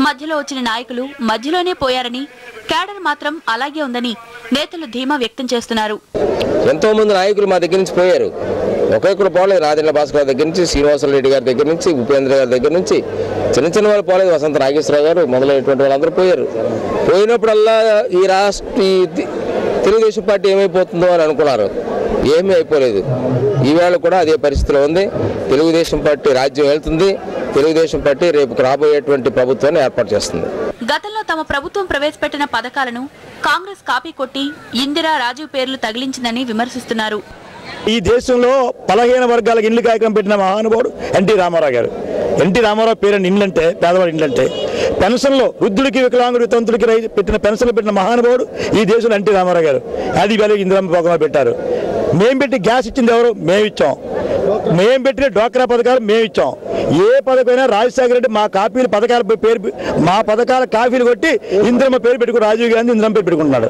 మధ్యలో వచ్చిన నాయకులు మధ్యలోనే పోయారని, క్యాడర్ మాత్రం అలాగే ఉందని నేతలు ధీమా వ్యక్తం చేస్తున్నారు. ఎంతో మంది నాయకులు మా దగ్గర నుంచి పోయారు. ఒక్కొక్కరు పోలేదు. రాజేంద్ర భాస్కర్ దగ్గర నుంచి, శ్రీనివాసరెడ్డి గారి దగ్గర నుంచి, ఉపేంద్ర గారి దగ్గర నుంచి చిన్న చిన్న వాళ్ళు పోలేదు. వసంత నాగేశ్వరరావు గారు మొదలైనటువంటి వాళ్ళందరూ పోయారు. పోయినప్పుడల్లా ఈ తెలుగుదేశం పార్టీ ఏమైపోతుందో అని అనుకున్నారు. ఏమీ అయిపోలేదు. ఈవేళ కూడా అదే పరిస్థితిలో ఉంది. తెలుగుదేశం పార్టీ రాజ్యం వెళ్తుంది. తెలుగుదేశం పార్టీ రేపు రాబోయేటువంటి ప్రభుత్వాన్ని ఏర్పాటు చేస్తుంది. గతంలో తమ ప్రభుత్వం ప్రవేశపెట్టిన పథకాలను కాంగ్రెస్ కాపీ కొట్టి ఇందిరా, రాజీవ్ పేర్లు తగిలించిందని విమర్శిస్తున్నారు. ఈ దేశంలో బలహీన వర్గాలకు ఇండ్లు కార్యక్రమం పెట్టిన మహానుభావుడు ఎన్టీ రామారావు గారు. ఎన్టీ రామారావు పేరు ఇండ్లంటే, పేదవాడి ఇండ్లంటే పెన్షన్లో వృద్ధుడికి, వికలాంగుడికి, తంతులకి పెట్టిన పెన్షన్లు పెట్టిన మహానుభావుడు ఈ దేశంలో ఎన్టీ రామారావు గారు. అది వేళ ఇందిరమ్మ పథకంలో పెట్టారు. మేము పెట్టి గ్యాస్ ఇచ్చింది ఎవరు? మేము ఇచ్చాం. మేము పెట్టిన డ్వాక్రా పథకాలు మేము ఇచ్చాం. ఏ పథకమైనా రాజశేఖర రెడ్డి మా కాపీలు పథకాల పేరు, మా పథకాల కాపీలు కొట్టి ఇందిరమ్మ పేరు పెట్టుకుని రాజీవ్ గాంధీ ఇందిరమ్మ పేరు పెట్టుకుంటున్నాడు.